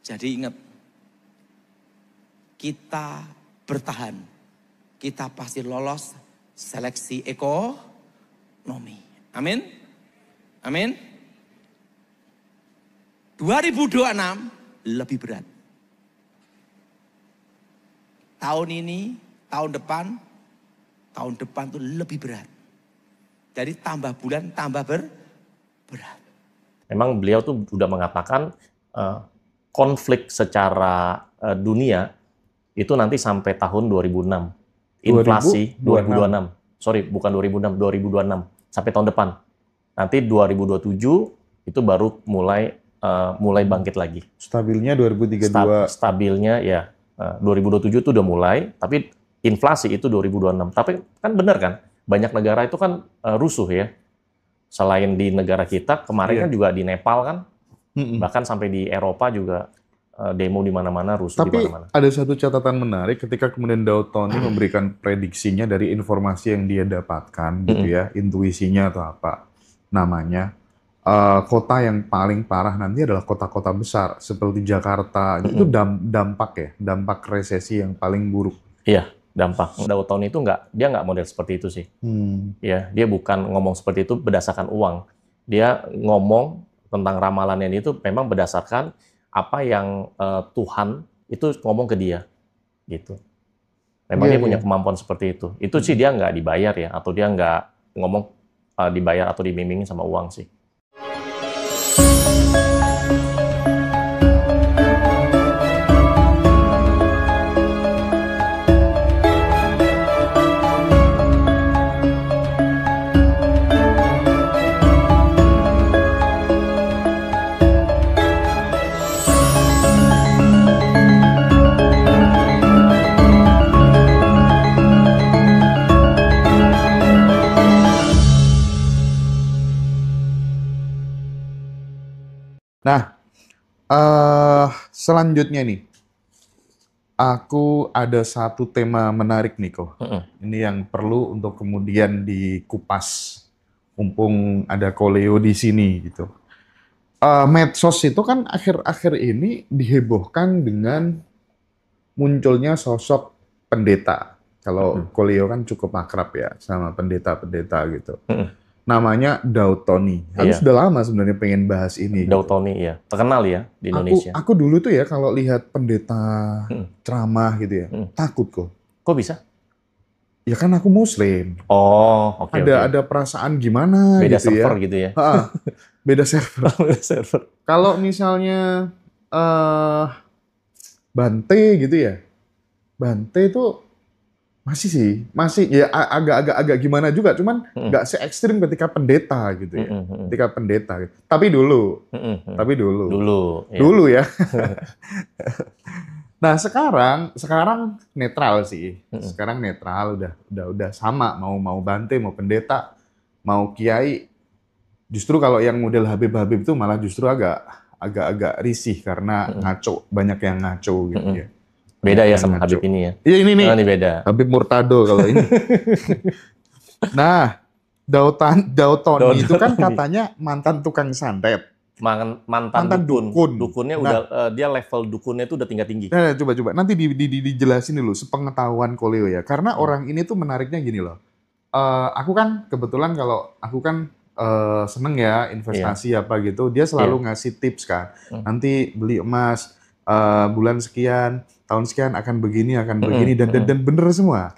Jadi ingat, kita bertahan, kita pasti lolos seleksi ekonomi. Amin. Amin. 2026 lebih berat. Tahun ini, tahun depan tuh lebih berat. Jadi tambah bulan tambah berat. Memang beliau tuh udah mengatakan konflik secara dunia itu nanti sampai tahun 2006. Inflasi 2026. Sorry, bukan 2006, 2026 sampai tahun depan. Nanti 2027 itu baru mulai bangkit lagi. Stabilnya 2032. Stabilnya ya 2027 itu udah mulai, tapi inflasi itu 2026. Tapi kan benar kan, banyak negara itu kan rusuh ya. Selain di negara kita, kemarin kan juga di Nepal kan, bahkan sampai di Eropa juga demo di mana-mana, rusuh di mana-mana. Tapi ada satu catatan menarik ketika kemudian Daud Tony memberikan prediksinya dari informasi yang dia dapatkan, gitu ya, intuisinya atau apa namanya. Kota yang paling parah nanti adalah kota-kota besar seperti Jakarta. Itu dampak resesi yang paling buruk. Iya, dampak. Daud Tony itu dia nggak model seperti itu sih. Ya, dia bukan ngomong seperti itu berdasarkan uang. Dia ngomong tentang ramalannya itu memang berdasarkan apa yang Tuhan itu ngomong ke dia, gitu. Memang dia punya kemampuan seperti itu. Itu sih dia nggak dibayar ya, atau dia nggak ngomong dibayar atau dibimbingin sama uang sih. Nah, selanjutnya nih, aku ada satu tema menarik nih kok. Ini yang perlu untuk kemudian dikupas, mumpung ada Koleo di sini gitu. Medsos itu kan akhir-akhir ini dihebohkan dengan munculnya sosok pendeta. Kalau Koleo kan cukup akrab ya sama pendeta-pendeta gitu. Namanya Daud Tony. Aku sudah lama sebenarnya pengen bahas ini. Daud Tony, ya. Terkenal ya di Indonesia. Aku dulu tuh ya kalau lihat pendeta ceramah gitu ya, takut kok. Kok bisa? Ya kan aku Muslim. Oh, oke. Ada perasaan gimana beda gitu server ya. gitu ya. Beda server. Beda server. Kalau misalnya Bante gitu ya, Bante itu masih ya agak gimana juga, cuman nggak se-ekstrim ketika pendeta gitu ya. Ketika pendeta. Tapi dulu. Dulu ya. Nah, sekarang netral sih. Sekarang netral udah sama, mau Bante, mau pendeta, mau kiai. Justru kalau yang model Habib itu malah justru agak risih karena ngaco, banyak yang ngaco gitu ya. Beda ya sama Habib ini ya? Iya ini nih. Ini beda. Habib Murtado kalau ini. Nah, Daud Tony itu kan katanya mantan tukang santet. Mantan dukun. Dukunnya udah dia level dukunnya itu udah tinggi. Nah, coba nanti dijelasin dulu sepengetahuan Koleo ya. Karena orang ini tuh menariknya gini loh. Aku kan kebetulan kalau aku kan seneng ya investasi apa gitu. Dia selalu ngasih tips kan. Nanti beli emas bulan sekian, tahun sekian akan begini dan bener semua.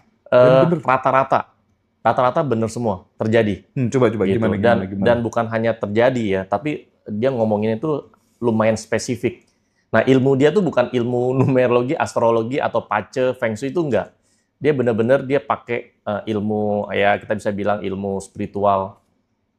Rata-rata bener semua terjadi. Coba gitu. gimana? Dan bukan hanya terjadi ya, tapi dia ngomongin itu lumayan spesifik. Nah, ilmu dia tuh bukan ilmu numerologi, astrologi atau pace, feng shui itu enggak. Dia benar-benar dia pakai ilmu ya kita bisa bilang ilmu spiritual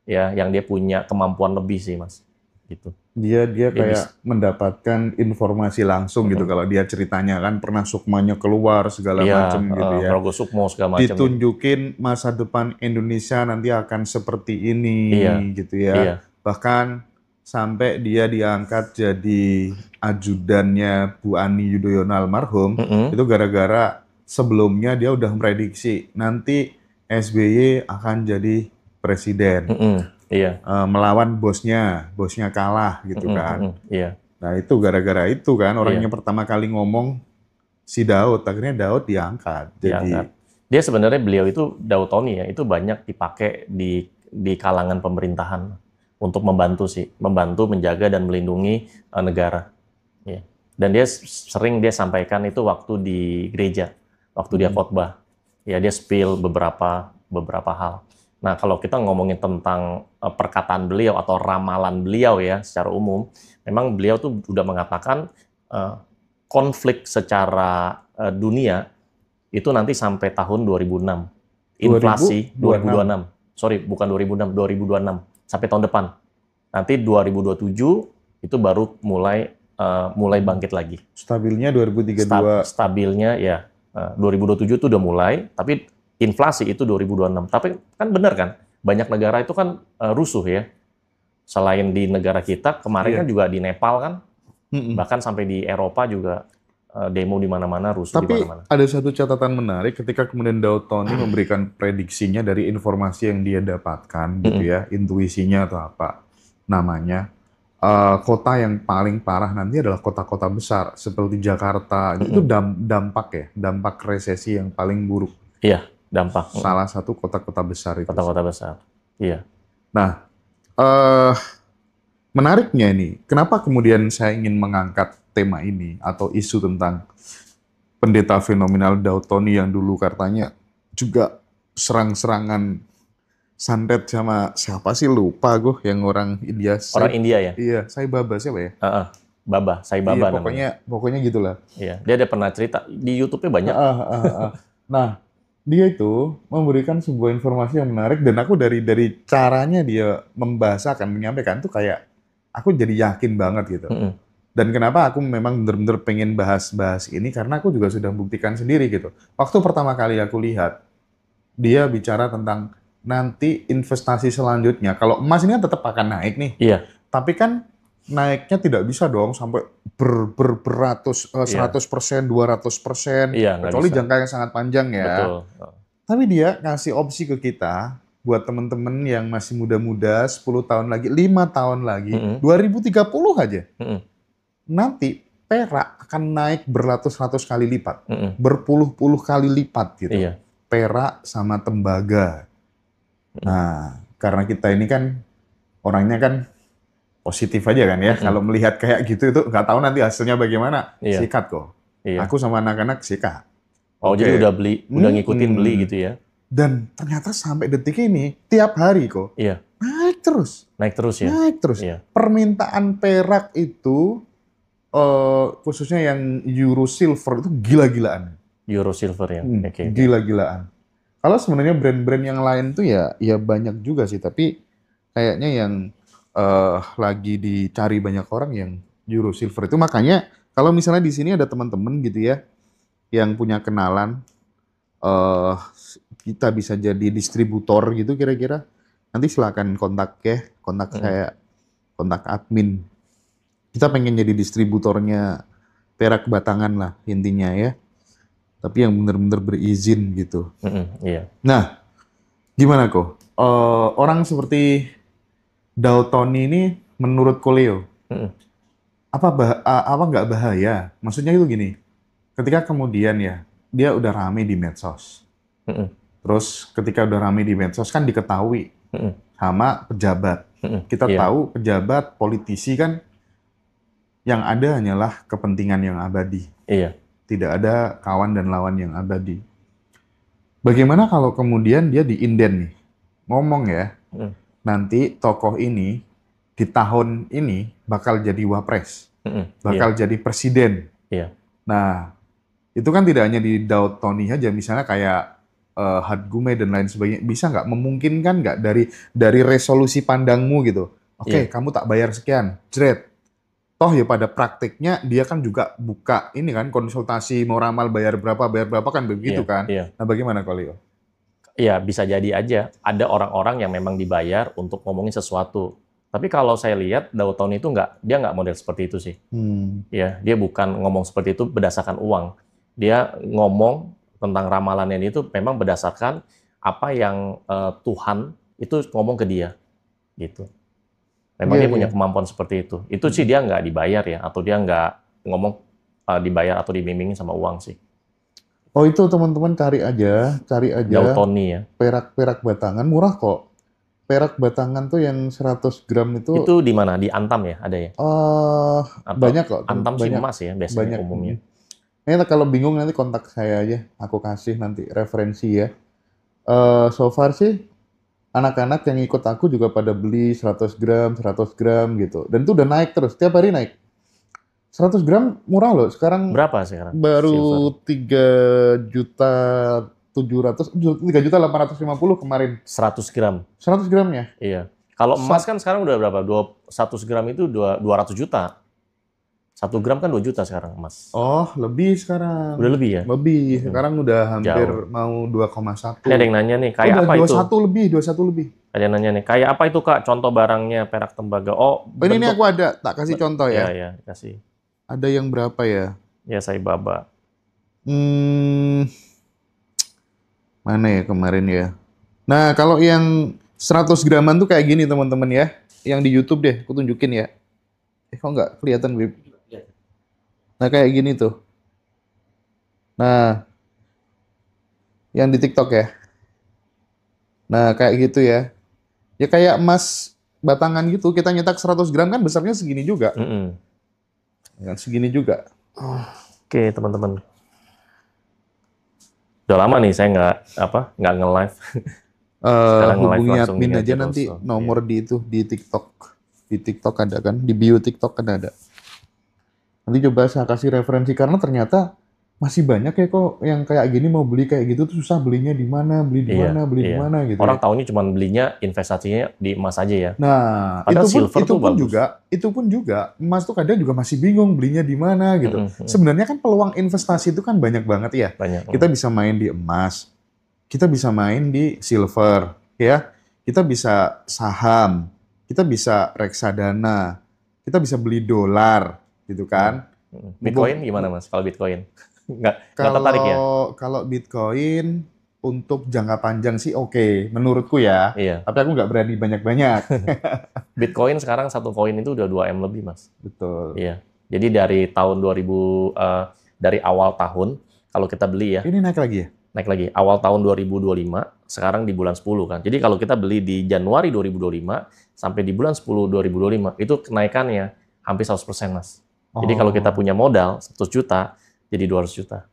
ya yang dia punya kemampuan lebih sih, Mas. Gitu. Dia kayak mendapatkan informasi langsung gitu kalau dia ceritanya kan pernah sukmanya keluar segala macam gitu ya. Rogo Sukmo segala macam. Ditunjukin masa depan Indonesia nanti akan seperti ini gitu ya. Bahkan sampai dia diangkat jadi ajudannya Bu Ani Yudhoyono almarhum itu gara-gara sebelumnya dia udah memprediksi nanti SBY akan jadi presiden. Melawan bosnya kalah gitu kan. Nah itu gara-gara itu kan orang Iya. yang pertama kali ngomong si Daud, akhirnya Daud diangkat. Diangkat. Dia sebenarnya beliau itu Dautoni ya, itu banyak dipakai di kalangan pemerintahan untuk membantu menjaga dan melindungi negara. Ya. Dan sering dia sampaikan itu waktu di gereja, waktu dia khotbah. Ya dia spill beberapa hal. Nah kalau kita ngomongin tentang perkataan beliau atau ramalan beliau ya secara umum, memang beliau tuh sudah mengatakan konflik secara dunia itu nanti sampai tahun 2006. Inflasi 2026. Sorry, bukan 2006, 2026 sampai tahun depan. Nanti 2027 itu baru mulai bangkit lagi. Stabilnya 2032. Stabilnya ya 2027 itu udah mulai, tapi inflasi itu 2026. Tapi kan benar kan, banyak negara itu kan rusuh ya. Selain di negara kita, kemarin kan juga di Nepal kan, bahkan sampai di Eropa juga demo di mana-mana, rusuh di mana-mana. Tapi ada satu catatan menarik ketika kemudian Dautoni memberikan prediksinya dari informasi yang dia dapatkan, gitu ya, intuisinya atau apa namanya. Kota yang paling parah nanti adalah kota-kota besar seperti Jakarta. Itu dampak resesi yang paling buruk. Iya, dampak. Salah satu kota-kota besar itu. Kota-kota besar. Iya. Nah, menariknya ini, kenapa kemudian saya ingin mengangkat tema ini atau isu tentang pendeta fenomenal Dautoni yang dulu katanya juga serang-serangan santet sama siapa sih, lupa gue, yang orang India. Orang India ya? Iya, Sai Baba siapa ya? Baba, Sai Baba iya, pokoknya gitulah. Iya, dia ada pernah cerita di YouTube-nya banyak. Nah, dia itu memberikan sebuah informasi yang menarik dan aku dari caranya dia membahasakan, menyampaikan tuh kayak aku jadi yakin banget gitu. Dan kenapa aku memang benar-benar pengen bahas ini karena aku juga sudah buktikan sendiri gitu. Waktu pertama kali aku lihat dia bicara tentang nanti investasi selanjutnya, kalau emas ini kan tetap akan naik nih. Iya. Tapi kan naiknya tidak bisa dong sampai beratus 100%, 200%. Iya, kecuali jangka yang sangat panjang ya. Betul. Tapi dia ngasih opsi ke kita buat teman-teman yang masih muda-muda, 10 tahun lagi, 5 tahun lagi, 2030 aja. Nanti perak akan naik beratus-ratus kali lipat, berpuluh-puluh kali lipat gitu. Iya. Perak sama tembaga. Nah, karena kita ini kan orangnya kan positif aja kan ya. Kalau melihat kayak gitu itu nggak tahu nanti hasilnya bagaimana. Iya. Sikat kok. Iya. Aku sama anak-anak sikat. Oh, jadi udah ngikutin beli gitu ya. Dan ternyata sampai detik ini tiap hari kok. Iya. Naik terus. Naik terus ya. Naik terus. Iya. Permintaan perak itu khususnya yang Euro Silver itu gila-gilaan. Euro Silver ya. Gila-gilaan. Kalau sebenarnya brand-brand yang lain tuh ya banyak juga sih, tapi kayaknya yang lagi dicari banyak orang yang Euro Silver itu. Makanya kalau misalnya di sini ada teman-teman gitu ya yang punya kenalan, kita bisa jadi distributor gitu kira-kira. Nanti silakan kontak ya, saya, kontak admin. Kita pengen jadi distributornya perak batangan lah intinya ya. Tapi yang benar-benar berizin gitu. Iya. Nah, gimana kok? Orang seperti Dautoni ini menurut Koleo, apa nggak bahaya? Maksudnya itu gini, ketika kemudian ya dia udah rame di medsos, terus ketika udah rame di medsos kan diketahui sama pejabat. Kita tahu pejabat, politisi kan yang ada hanyalah kepentingan yang abadi. Iya. Tidak ada kawan dan lawan yang abadi. Bagaimana kalau kemudian dia diinden nih, ngomong ya, nanti tokoh ini di tahun ini bakal jadi wapres, bakal jadi presiden. Iya. Nah, itu kan tidak hanya di Dautoni aja, misalnya kayak Hadgume dan lain sebagainya, bisa nggak memungkinkan nggak dari resolusi pandangmu gitu? Oke, kamu tak bayar sekian, jret. Toh ya pada praktiknya dia kan juga buka ini kan konsultasi mau ramal bayar berapa kan begitu kan. Iya. Nah bagaimana Koleo? Iya bisa jadi aja ada orang-orang yang memang dibayar untuk ngomongin sesuatu. Tapi kalau saya lihat Dautoni itu dia nggak model seperti itu sih. Ya dia bukan ngomong seperti itu berdasarkan uang. Dia ngomong tentang ramalannya itu memang berdasarkan apa yang Tuhan itu ngomong ke dia gitu. Memang Iya, dia punya iya. kemampuan seperti itu. Itu sih dia nggak dibayar ya, atau dia nggak ngomong dibayar atau dibimbingin sama uang sih. Oh itu teman-teman cari aja Dautoni ya. perak batangan murah kok. Perak batangan tuh yang 100 gram itu Itu di mana? Di Antam ya, ada ya? Atau banyak kok, Antam sih banyak emas ya biasanya banyak. umumnya. Ini kalau bingung nanti kontak saya aja, aku kasih nanti referensi ya. So far sih anak-anak yang ikut aku juga pada beli 100 gram gitu. Dan itu udah naik terus, tiap hari naik. 100 gram murah loh, sekarang Berapa sekarang? baru 3.850.000 kemarin. 100 gram. 100 gramnya. Iya. Kalau emas kan sekarang udah berapa? 100 gram itu 200 juta. 1 gram kan 2 juta sekarang emas. Oh, lebih sekarang. Udah lebih ya? Lebih. Sekarang udah hampir Jauh. mau 2,1. Ini ada yang nanya nih, kayak udah apa itu? 21 lebih. Ada yang nanya nih, kayak apa itu Kak contoh barangnya perak tembaga? Oh, Ini aku ada, tak kasih contoh ya. Iya, kasih. Ada yang berapa ya? Ya, saya baba. Mana ya kemarin ya? Nah, kalau yang 100 graman tuh kayak gini teman-teman ya. Yang di YouTube deh, aku tunjukin ya. Kok nggak kelihatan, Bib? Nah, kayak gini tuh. Nah, yang di TikTok ya. Nah, kayak gitu ya. Ya kayak emas batangan gitu. Kita nyetak 100 gram kan besarnya segini juga. Kan segini juga. Oke, teman-teman. Udah lama nih saya nggak nge-live. Hubungi langsung admin dengan aja Kak nanti Rosso. nomor di itu di TikTok. Di TikTok ada kan, di bio TikTok kan ada. Nanti coba saya kasih referensi karena ternyata masih banyak ya kok yang kayak gini mau beli kayak gitu tuh susah belinya di mana, beli di mana, beli di mana gitu. Orang ya. taunya cuma belinya investasinya di emas aja ya. Nah, Padahal itu silver tuh bagus. itu pun juga emas tuh kadang juga masih bingung belinya di mana gitu. Sebenarnya kan peluang investasi itu kan banyak banget ya. Banyak. Kita bisa main di emas, kita bisa main di silver, ya. Kita bisa saham, kita bisa reksadana, kita bisa beli dolar, gitu kan. Bitcoin gimana Mas? Kalau Bitcoin? Nggak tertarik ya? Kalau Bitcoin untuk jangka panjang sih oke, menurutku ya. Iya. Tapi aku nggak berani banyak-banyak. Bitcoin sekarang satu koin itu udah 2M lebih, Mas. Betul. Iya. Jadi dari tahun 2000, dari awal tahun, kalau kita beli ya. Ini naik lagi ya? Naik lagi. Awal tahun 2025, sekarang di bulan 10 kan. Jadi kalau kita beli di Januari 2025, sampai di bulan 10 2025, itu kenaikannya hampir 100%, Mas. Jadi kalau kita punya modal 100 juta, jadi 200 juta.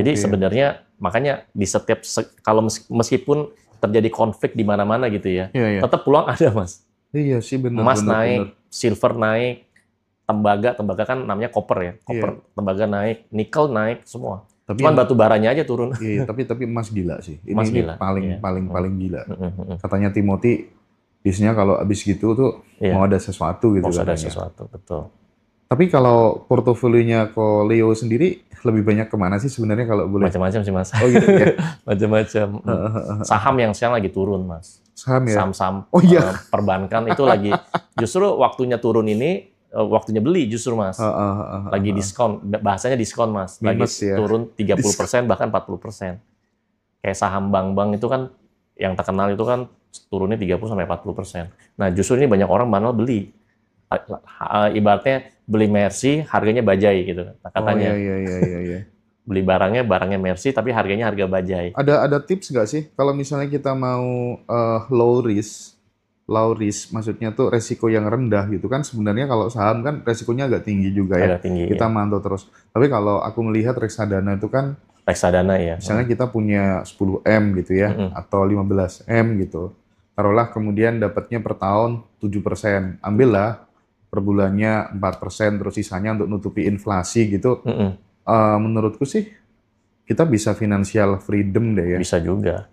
Jadi sebenarnya makanya di setiap kalau meskipun terjadi konflik di mana-mana gitu ya, tetap peluang ada, Mas. Iya sih benar. Emas naik, silver naik, tembaga kan namanya copper ya, tembaga naik, nikel naik semua. Cuman batu baranya aja turun. Iya, tapi emas gila sih. Ini gila. paling gila. Katanya Timothy biasanya kalau habis gitu tuh mau ada sesuatu gitu katanya. Mau ada katanya. sesuatu, betul. Tapi kalau portofolionya Ko Leo sendiri lebih banyak kemana sih sebenarnya kalau boleh? Macam-macam sih, Mas. Oh gitu ya. Macam-macam. Saham yang sekarang lagi turun, Mas. Saham ya. Saham-saham perbankan itu lagi justru waktunya turun ini waktunya beli justru, Mas. Lagi diskon, bahasanya diskon, Mas. Lagi turun 30% bahkan 40%. Kayak saham bank-bank itu kan yang terkenal itu kan turunnya 30 sampai 40%. Nah, justru ini banyak orang malah beli. Ibaratnya beli Mercy harganya bajai gitu katanya. Iya. Beli barangnya Mercy tapi harganya harga bajai. Ada tips nggak sih kalau misalnya kita mau low risk maksudnya tuh resiko yang rendah gitu kan, sebenarnya kalau saham kan resikonya agak tinggi juga ya. Agak tinggi, kita mantau terus. Tapi kalau aku melihat reksadana itu kan reksadana ya. Misalnya kita punya 10M gitu ya atau 15M gitu. Taruhlah kemudian dapatnya per tahun 7%. Ambillah per bulannya 4%, terus sisanya untuk nutupi inflasi gitu. Menurutku sih kita bisa financial freedom deh ya. Bisa juga.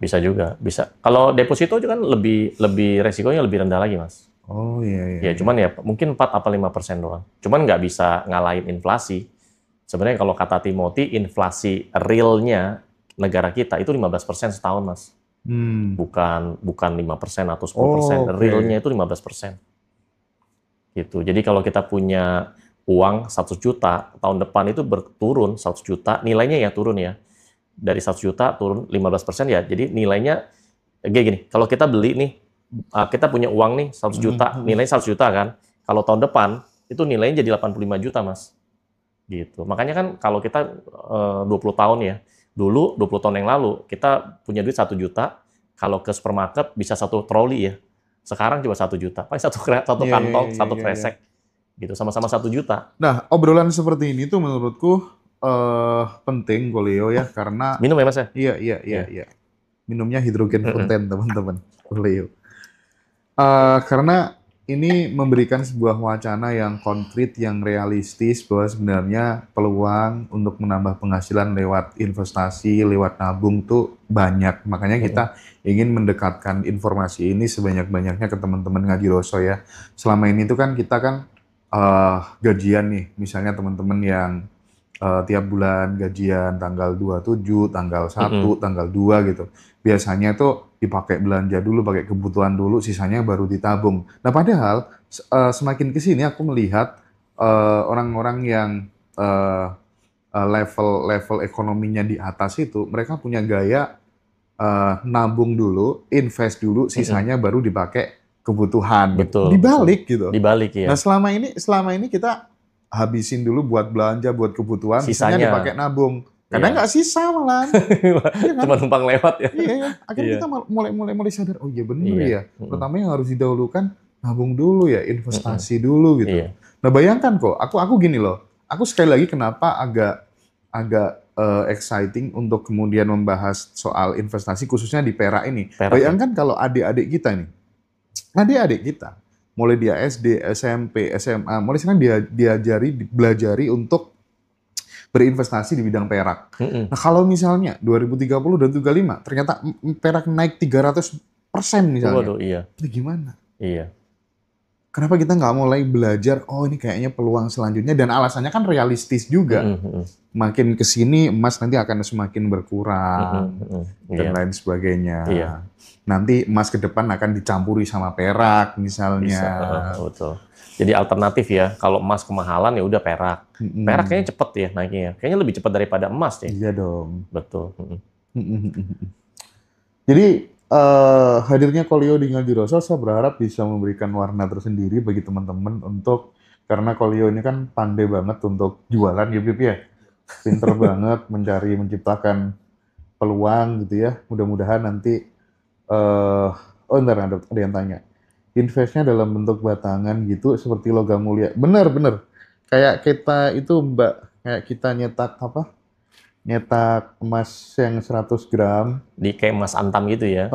Kalau deposito kan lebih resikonya lebih rendah lagi, Mas. Oh iya. Ya cuman ya mungkin 4 apa 5% doang. Cuman nggak bisa ngalahin inflasi. Sebenarnya kalau kata Timothy, inflasi realnya negara kita itu 15% setahun, Mas. Bukan 5% atau 10%. Realnya itu 15%. Gitu. Jadi kalau kita punya uang 100 juta, tahun depan itu berturun 100 juta, nilainya ya turun ya. Dari 100 juta turun 15% ya, jadi nilainya kayak gini, kalau kita beli nih kita punya uang nih 100 juta, nilainya 100 juta kan. Kalau tahun depan itu nilainya jadi 85 juta, Mas. Gitu. Makanya kan kalau kita 20 tahun ya, dulu 20 tahun yang lalu kita punya duit 1 juta, kalau ke supermarket bisa 1 troli ya. Sekarang cuma 1 juta, paling satu kantong, satu kresek. Gitu, sama-sama 1 juta. Nah, obrolan seperti ini tuh menurutku penting, Koleo ya, karena minum ya Mas ya? Iya. Minumnya hidrogen fonten, teman-teman, Koleo. Karena ini memberikan sebuah wacana yang konkret, yang realistis, bahwa sebenarnya peluang untuk menambah penghasilan lewat investasi, lewat nabung tuh banyak. Makanya kita ingin mendekatkan informasi ini sebanyak-banyaknya ke teman-teman Ngaji Roso ya. Selama ini tuh kan kita kan gajian nih, misalnya teman-teman yang tiap bulan gajian tanggal 27, tanggal 1, tanggal 2 gitu. Biasanya tuh dipakai belanja dulu, pakai kebutuhan dulu, sisanya baru ditabung. Nah, padahal semakin ke sini aku melihat orang-orang yang level ekonominya di atas itu, mereka punya gaya nabung dulu, invest dulu, sisanya baru dipakai kebutuhan. Betul. Dibalik gitu. Dibalik ya. Nah, selama ini kita habisin dulu buat belanja, buat kebutuhan, sisanya dipakai nabung. Kadang nggak sisa malah. Ya kan? Cuma numpang lewat ya. Iya. Akhirnya kita mulai sadar, oh iya bener ya. Pertama yang harus didahulukan nabung dulu ya, investasi dulu gitu. Nah, bayangkan kok, aku gini loh. Aku sekali lagi kenapa agak exciting untuk kemudian membahas soal investasi khususnya di perak ini. Bayangkan kalau adik-adik kita nih. Adik-adik kita mulai dia SD, SMP, SMA, mulai sekarang belajari untuk berinvestasi di bidang perak. Nah, kalau misalnya 2030 dan 2035 ternyata perak naik 300% misalnya. Waduh, iya. Itu gimana? Iya. Kenapa kita nggak mulai belajar, oh ini kayaknya peluang selanjutnya, dan alasannya kan realistis juga. Makin kesini emas nanti akan semakin berkurang, dan lain sebagainya. Iya. Nanti emas ke depan akan dicampuri sama perak misalnya. Betul. Jadi alternatif ya, kalau emas kemahalan ya udah perak. Perak kayaknya cepet ya naiknya. Kayaknya lebih cepat daripada emas ya. Iya dong. Betul. Jadi hadirnya Koleo di Ngaji Roso, saya berharap bisa memberikan warna tersendiri bagi teman-teman karena Koleo ini kan pandai banget untuk jualan ya Bib ya. Pinter banget menciptakan peluang gitu ya. Mudah-mudahan nanti ntar ada yang tanya. Investnya dalam bentuk batangan gitu seperti logam mulia. Bener. Kayak kita itu Mbak, kayak kita nyetak emas yang 100 gram. Di kayak emas antam gitu ya?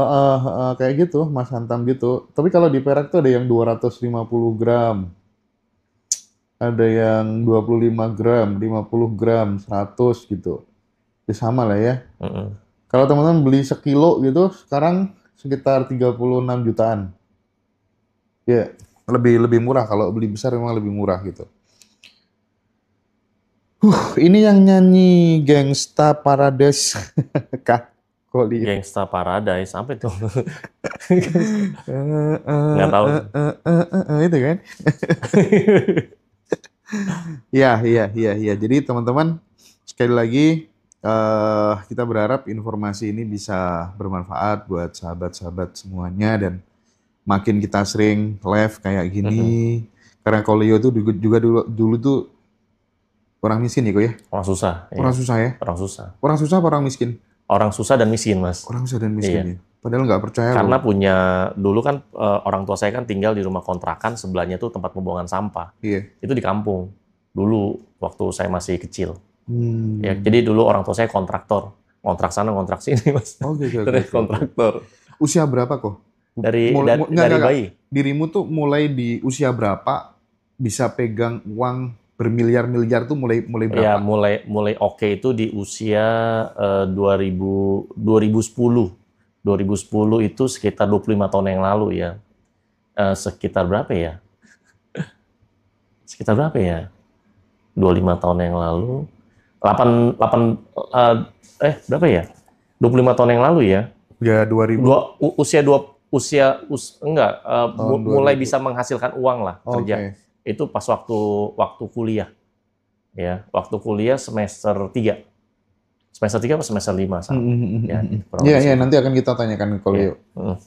Kayak gitu, emas antam gitu. Tapi kalau di perak tuh ada yang 250 gram. Ada yang 25 gram, 50 gram, 100 gitu. Ya sama lah ya. Kalau teman-teman beli sekilo gitu, sekarang sekitar 36 jutaan. Ya, lebih murah. Kalau beli besar memang lebih murah gitu. Ini yang nyanyi Gangsta Paradise. Kak Koli. Gangsta Paradise, apa itu? Nggak tahu. Itu kan? Iya. Jadi teman-teman, sekali lagi kita berharap informasi ini bisa bermanfaat buat sahabat-sahabat semuanya, dan makin kita sering live kayak gini, karena Koleo itu juga dulu tuh orang miskin ya, Ko ya? Orang susah. Orang susah ya? Orang susah. Orang susah apa orang miskin? Orang susah dan miskin, Mas. Orang susah dan miskin ya? Padahal nggak percaya. Karena dulu kan orang tua saya kan tinggal di rumah kontrakan, sebelahnya tuh tempat pembuangan sampah. Iya. Itu di kampung. Dulu, waktu saya masih kecil. Ya, jadi dulu orang tua saya kontraktor. Kontrak sana, kontrak sini, Mas. Oke. Kontraktor. Usia berapa kok? Dari bayi. Dirimu tuh mulai di usia berapa bisa pegang uang bermiliar-miliar tuh mulai berapa? Ya, mulai oke itu di usia 2010. 2010 itu sekitar 25 tahun yang lalu ya. Sekitar berapa ya? 25 tahun yang lalu. Berapa ya? 25 tahun yang lalu ya. Ya, 2000. Mulai bisa menghasilkan uang lah kerja. Itu pas waktu kuliah. Ya, waktu kuliah semester 3. Semester 3 atau semester 5 sama. Ya, Iya, nanti akan kita tanyakan ke Koleo.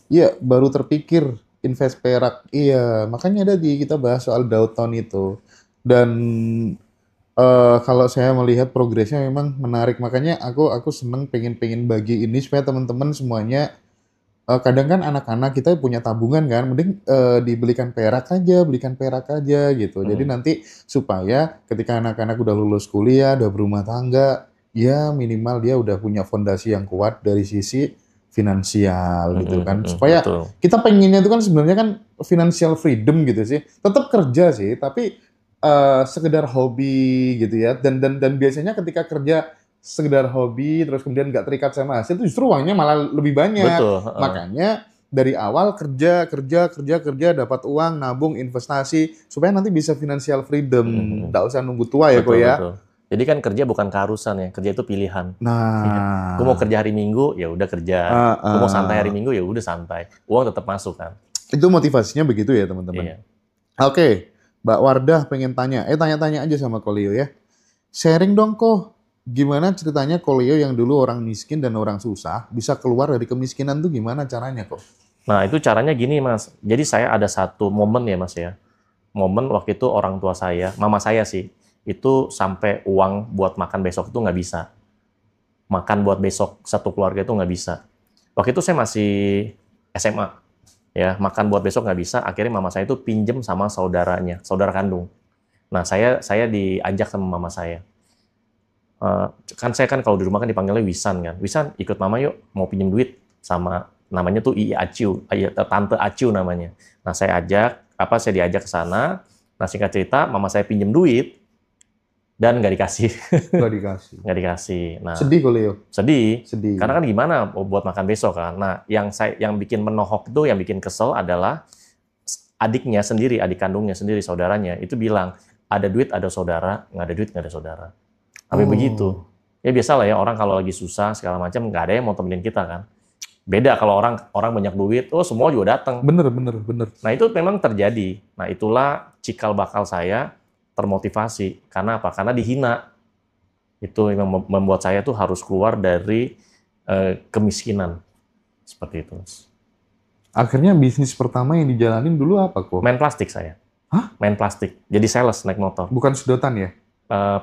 Iya, baru terpikir invest perak. Iya, makanya kita bahas soal Downtown itu. Dan kalau saya melihat progresnya memang menarik. Makanya aku seneng pengen bagi ini supaya teman-teman semuanya. Kadang kan anak-anak kita punya tabungan kan, mending belikan perak aja gitu. Jadi nanti supaya ketika anak-anak udah lulus kuliah, udah berumah tangga, ya minimal dia udah punya fondasi yang kuat dari sisi finansial gitu kan. Supaya kita pengennya itu kan sebenarnya kan financial freedom gitu sih. Tetap kerja sih, tapi sekedar hobi gitu ya. Dan biasanya ketika kerja sekedar hobi terus kemudian nggak terikat sama hasil itu justru uangnya malah lebih banyak. Betul. Makanya dari awal kerja dapat uang, nabung, investasi supaya nanti bisa financial freedom. Nggak usah nunggu tua ya, Ko ya. Betul. Jadi kan kerja bukan keharusan ya, kerja itu pilihan. Nah, gue mau kerja hari Minggu ya udah kerja, gue mau santai hari Minggu ya udah santai, uang tetap masuk kan. Itu motivasinya begitu ya teman-teman. Iya. Oke, Mbak Wardah pengen tanya, tanya-tanya aja sama Koleo ya. Sharing dong Ko, gimana ceritanya Koleo yang dulu orang miskin dan orang susah bisa keluar dari kemiskinan tuh gimana caranya Ko? Nah itu caranya gini Mas, jadi saya ada satu momen ya Mas ya, momen waktu itu orang tua saya, mama saya sih, itu sampai uang buat makan besok itu nggak bisa. Makan buat besok satu keluarga itu nggak bisa. Waktu itu saya masih SMA, ya makan buat besok nggak bisa. Akhirnya mama saya itu pinjem sama saudaranya, saudara kandung. Nah saya diajak sama mama saya. Saya kan kalau di rumah kan dipanggilnya Wisan kan. Wisan ikut mama yuk, mau pinjem duit sama namanya tuh Ii Aciu, Tante Aciu namanya. Nah saya diajak ke sana. Nah singkat cerita, mama saya pinjem duit. Dan nggak dikasih. Nggak dikasih. Nah, sedih kok Leo? Sedih. Karena kan gimana buat makan besok kan. Nah, yang bikin menohok itu, yang bikin kesel adalah adiknya sendiri, adik kandungnya sendiri, saudaranya itu bilang ada duit ada saudara, nggak ada duit nggak ada saudara. Tapi begitu. Ya biasa lah ya orang kalau lagi susah segala macam nggak ada yang mau temenin kita kan. Beda kalau orang banyak duit, semua juga datang. Bener. Nah itu memang terjadi. Nah itulah cikal bakal saya termotivasi. Karena apa? Karena dihina. Itu yang membuat saya tuh harus keluar dari kemiskinan. Seperti itu. Akhirnya bisnis pertama yang dijalanin dulu apa kok? Main plastik saya. Hah? Main plastik. Jadi sales naik motor. Bukan sedotan ya?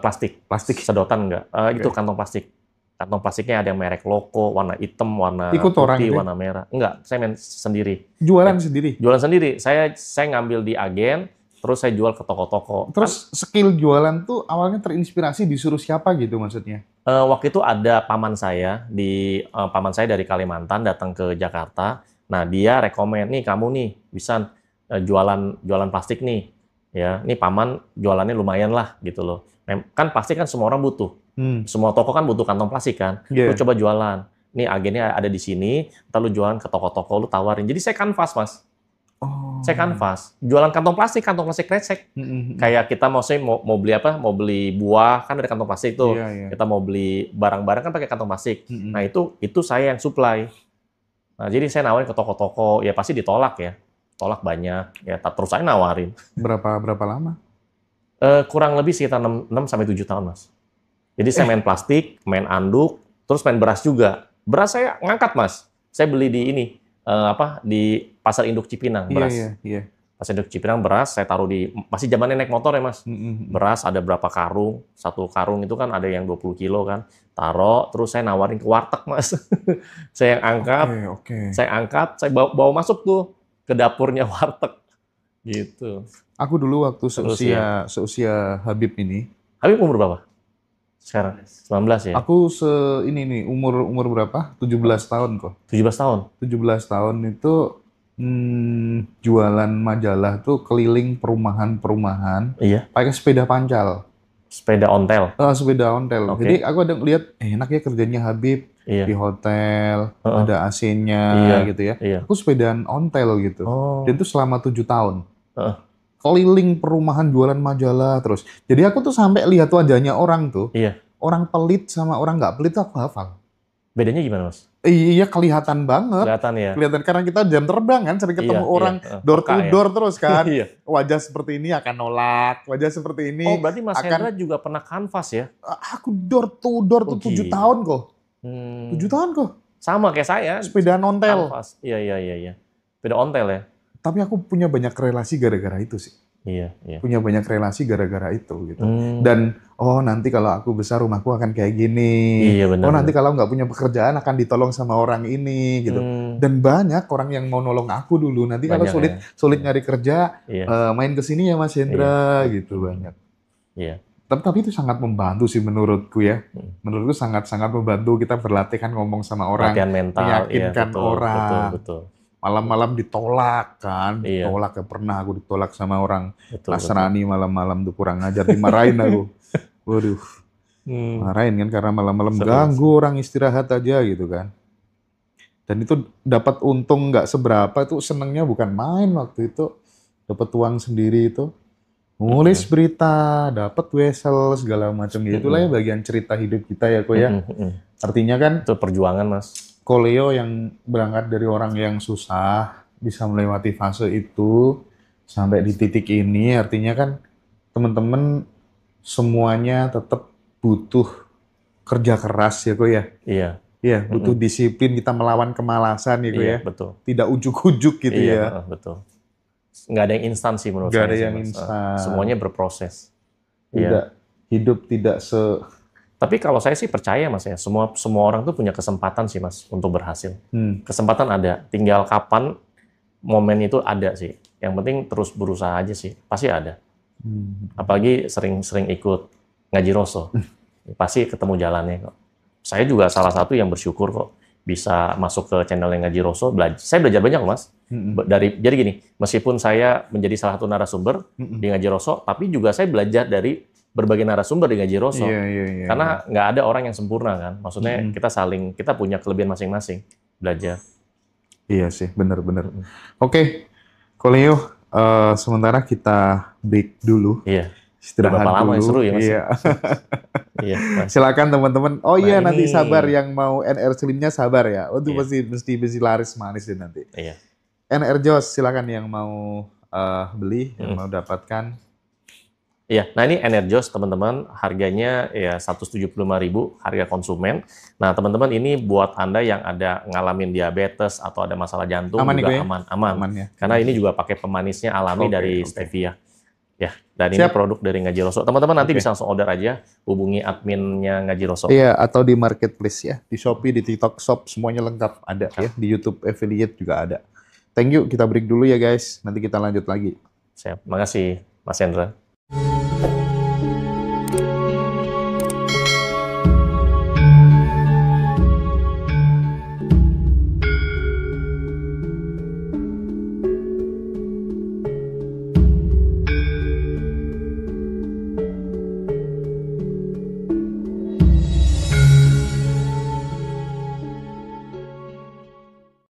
Plastik. Sedotan enggak. Itu kantong plastik. Kantong plastiknya ada yang merek Loko, warna hitam, warna putih, warna merah. Enggak, saya main sendiri. Jualan sendiri? Jualan sendiri. Saya ngambil di agen, terus saya jual ke toko-toko. Terus skill jualan tuh awalnya terinspirasi disuruh siapa gitu maksudnya? Waktu itu ada paman saya dari Kalimantan datang ke Jakarta. Nah dia rekomen nih kamu nih bisa jualan plastik nih. Ya, ini paman jualannya lumayan lah gitu loh. Kan plastik kan semua orang butuh. Semua toko kan butuh kantong plastik kan. Lu coba jualan. Nih agennya ada di sini. Ntar lu jualan ke toko-toko lu tawarin. Jadi saya kanvas mas. Saya kanvas, jualan kantong plastik kresek. Kayak kita mau beli apa? Mau beli buah kan ada kantong plastik tuh. Kita mau beli barang-barang kan pakai kantong plastik. Nah itu saya yang supply. Nah jadi saya nawarin ke toko-toko, ya pasti ditolak ya, tolak banyak. Ya terus saya nawarin. Berapa lama? Kurang lebih sekitar 6 sampai 7 tahun mas. Jadi saya main plastik, main anduk, terus main beras juga. Beras saya ngangkat mas. Saya beli di ini. Di Pasar Induk Cipinang beras. Iya. Pasar Induk Cipinang beras saya taruh masih zamannya naik motor ya Mas. Beras ada berapa karung, satu karung itu kan ada yang 20 kilo kan. Taruh terus saya nawarin ke warteg Mas. Saya yang angkat. Saya bawa masuk tuh ke dapurnya warteg. Gitu. Aku dulu waktu seusia Habib ini. Habib umur berapa? Sekarang 19 ya? Aku umur berapa? 17 tahun kok. 17 tahun? 17 tahun itu jualan majalah tuh keliling perumahan. Iya. Pakai sepeda pancal. Sepeda ontel? Sepeda ontel. Okay. Jadi aku ada lihat enak ya kerjanya Habib. Di hotel, ada AC-nya gitu ya. Aku sepedaan ontel gitu. Dan itu selama 7 tahun. Keliling perumahan jualan majalah terus. Jadi aku tuh sampai lihat wajahnya orang tuh. Orang pelit sama orang nggak pelit tuh aku hafal. Bedanya gimana mas? Iya, kelihatan banget. Kelihatan ya. Kelihatan karena kita jam terbang kan, sering ketemu orang door to door terus kan. Wajah seperti ini akan nolak, wajah seperti ini. Oh, berarti Mas Hendra juga pernah kanvas ya? Aku door to door tuh 7 tahun kok. 7 tahun kok. Sama kayak saya. Sepeda ontel. Kanvas. Iya. Sepeda ontel ya. Tapi aku punya banyak relasi gara-gara itu sih. Iya. Punya banyak relasi gara-gara itu gitu. Dan nanti kalau aku besar rumahku akan kayak gini. Iya, benar, nanti kalau nggak punya pekerjaan akan ditolong sama orang ini gitu. Dan banyak orang yang mau nolong aku dulu. Nanti banyak, kalau sulit nyari kerja, main ke sini ya Mas Hendra gitu banyak. Iya. Tapi itu sangat membantu sih menurutku ya. Menurutku sangat-sangat membantu kita berlatih kan ngomong sama orang, latihan mental, meyakinkan orang. Betul. Malam-malam ditolak kan, ditolak ya pernah aku ditolak sama orang Nasrani malam-malam tuh kurang ajar, dimarahin aku. Waduh, marahin kan karena malam-malam ganggu orang istirahat aja gitu kan. Dan itu dapat untung nggak seberapa, itu senengnya bukan main waktu itu, dapat uang sendiri itu, nulis berita, dapat wesel segala macam gitu lah ya bagian cerita hidup kita ya kok ya. Artinya kan itu perjuangan Mas. Koleo yang berangkat dari orang yang susah bisa melewati fase itu sampai di titik ini, artinya kan teman-teman semuanya tetap butuh kerja keras ya kok ya. Iya, butuh disiplin, kita melawan kemalasan ya kok ya. Betul. Tidak ujuk-ujuk gitu ya. Betul. Nggak ada yang instan sih menurut saya. Nggak ada yang instan. Semuanya berproses. Hidup tidak Tapi kalau saya sih percaya Mas ya, semua orang tuh punya kesempatan sih Mas untuk berhasil. Kesempatan ada, tinggal kapan momen itu ada sih. Yang penting terus berusaha aja sih, pasti ada. Apalagi sering ikut ngaji Roso, pasti ketemu jalannya kok. Saya juga salah satu yang bersyukur kok bisa masuk ke channel yang ngaji Roso. Saya belajar banyak Mas. Jadi gini, meskipun saya menjadi salah satu narasumber di ngaji Roso, tapi juga saya belajar dari berbagai narasumber di ngaji Roso. Karena nggak ada orang yang sempurna kan. Maksudnya kita punya kelebihan masing-masing. Belajar. Iya sih, benar-benar. Oke, Koleo, sementara kita break dulu. Iya. Istirahat dulu. Lama yang seru ya Mas. Iya. Silakan teman-teman. Nanti sabar yang mau NR Slimnya sabar ya. Itu mesti laris manis deh nanti. Iya. NR Jos, silakan yang mau beli, yang mau dapatkan. Iya, nah ini Energios teman-teman, harganya ya 175.000 harga konsumen. Nah teman-teman ini buat Anda yang ada ngalamin diabetes atau ada masalah jantung juga aman ya? Karena ini juga pakai pemanisnya alami dari stevia. Ya, dan ini produk dari Ngaji Roso. Teman-teman nanti bisa langsung order aja, hubungi adminnya Ngaji Roso. Iya, atau di marketplace ya, di Shopee, di TikTok Shop, semuanya lengkap ada ya. Di YouTube affiliate juga ada. Thank you, kita break dulu ya guys. Nanti kita lanjut lagi. Siap, makasih Mas Hendra.